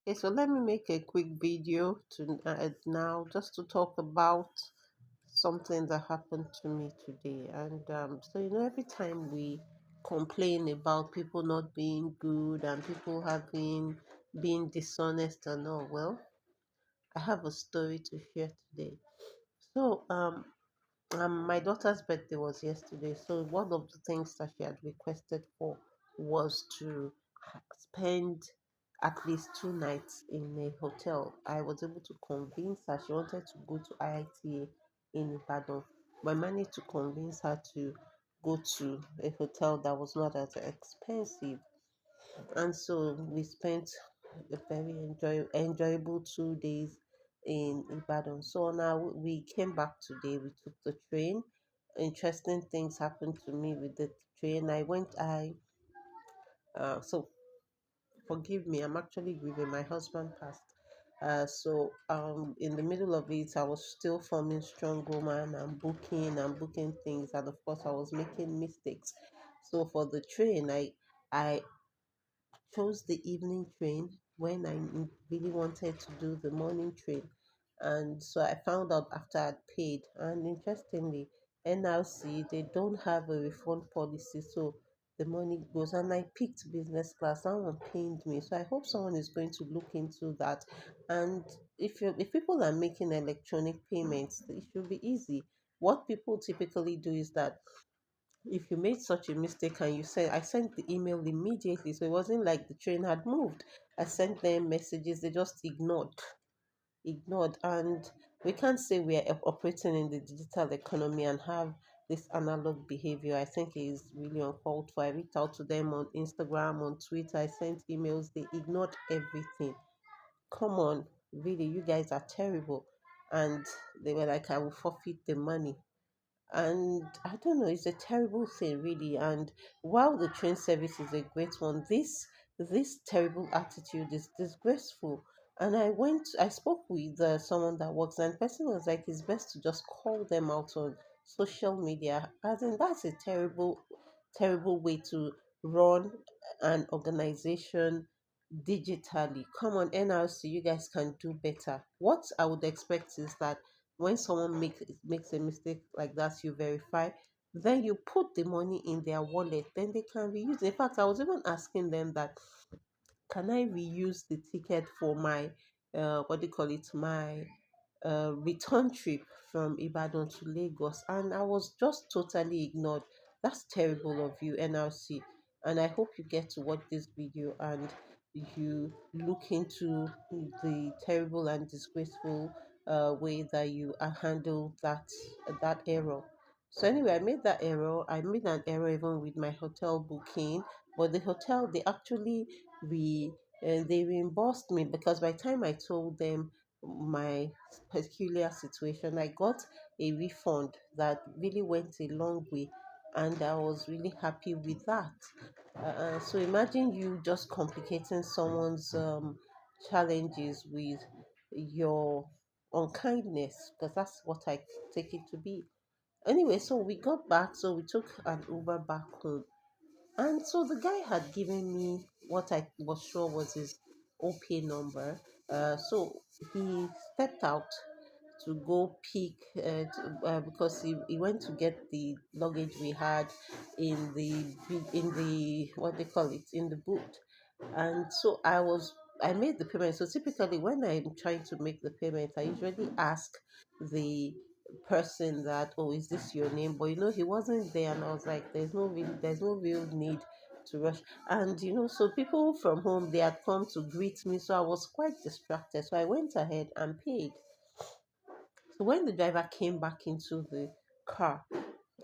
Okay, so let me make a quick video to now just to talk about something that happened to me today. And every time we complain about people not being good and people having being dishonest and all, well, I have a story to share today. So, my daughter's birthday was yesterday, so one of the things that she had requested for was to spend at least 2 nights in a hotel. I was able to convince her. She wanted to go to IITA in Ibadan, but I managed to convince her to go to a hotel that was not as expensive. And so we spent a very enjoyable 2 days in Ibadan. So now we came back today. We took the train. Interesting things happened to me with the train. So forgive me, I'm actually grieving. My husband passed. In the middle of it, I was still forming strong woman and booking things, and of course, I was making mistakes. So for the train, I chose the evening train when I really wanted to do the morning train. And so I found out after I'd paid. And interestingly, NRC, they don't have a refund policy. So the money goes, and I picked business class. That one pained me. So I hope someone is going to look into that. And if people are making electronic payments, it should be easy. What people typically do is that if you made such a mistake and you said, I sent the email immediately, so it wasn't like the train had moved. I sent them messages, they just ignored. And we can't say we are operating in the digital economy and have this analog behavior. I think it is really uncalled for. I reached out to them on Instagram, on Twitter, I sent emails, they ignored everything. Come on, really, you guys are terrible. And they were like, I will forfeit the money. And I don't know, it's a terrible thing really. And while the train service is a great one, this terrible attitude is disgraceful. And I spoke with someone that works, and the person was like, it's best to just call them out on social media. As in, that's a terrible way to run an organization digitally. Come on, NRC, you guys can do better. What I would expect is that when someone makes a mistake like that, you verify, then you put the money in their wallet, then they can reuse it. In fact, I was even asking them that, can I reuse the ticket for my what do you call it, my return trip from Ibadan to Lagos, and I was just totally ignored. That's terrible of you, NRC. And I hope you get to watch this video and you look into the terrible and disgraceful way that you handle that error. So anyway, I made that error. I made an error even with my hotel booking, but the hotel they actually re they reimbursed me because by the time I told them my peculiar situation, I got a refund that really went a long way, and I was really happy with that. So imagine you just complicating someone's challenges with your unkindness, because that's what I take it to be. Anyway, so we got back, so we took an Uber back home. And so the guy had given me what I was sure was his OPay number. So he stepped out to go pick because he went to get the luggage we had in the what they call it, in the boot. And so I made the payment. So typically when I'm trying to make the payment, I usually ask the person that, oh, is this your name? But he wasn't there, and I was like, there's no real need to rush. And so people from home, they had come to greet me, so I was quite distracted, so I went ahead and paid. So when the driver came back into the car,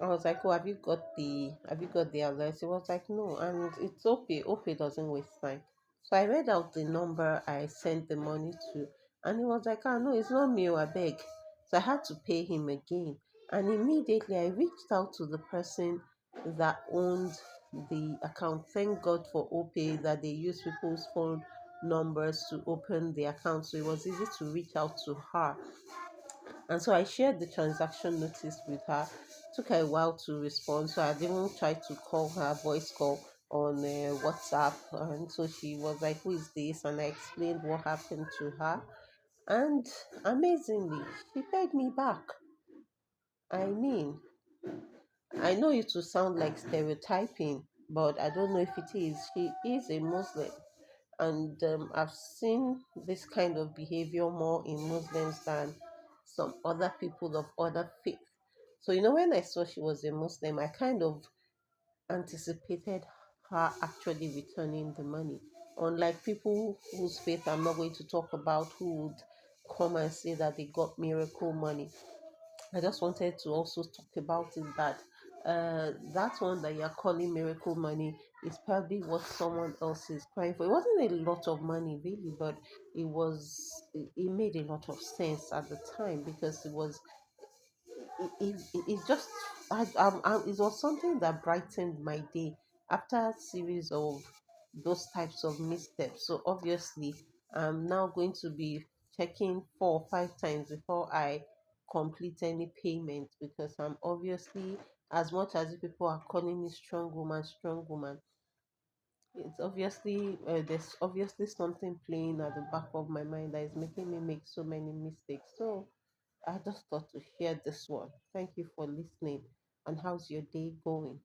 I was like, "Oh, have you got the alert?" He was like, "No," and it's okay. Okay, doesn't waste time. So I read out the number I sent the money to, and he was like, "Ah, no, it's not me. I beg." So I had to pay him again, and immediately I reached out to the person that owned the account. Thank God for OPay that they use people's phone numbers to open the account, so it was easy to reach out to her. And so I shared the transaction notice with her. Took her a while to respond, so I didn't try to call her voice call. on WhatsApp. And so she was like, "Who is this?" And I explained what happened to her. And amazingly, she paid me back. I mean, I know it will sound like stereotyping, but I don't know if it is. She is a Muslim, and I've seen this kind of behavior more in Muslims than some other people of other faith. So, when I saw she was a Muslim, I kind of anticipated her actually returning the money. Unlike people whose faith I'm not going to talk about, who would come and say that they got miracle money. I just wanted to also talk about is that that one that you're calling miracle money is probably what someone else is crying for. It wasn't a lot of money really, but it made a lot of sense at the time because it just it was something that brightened my day after a series of those types of missteps. So obviously, I'm now going to be checking 4 or 5 times before I complete any payment because I'm obviously, as much as the people are calling me strong woman, it's obviously there's obviously something playing at the back of my mind that is making me make so many mistakes. So I just thought to share this one. Thank you for listening. And how's your day going?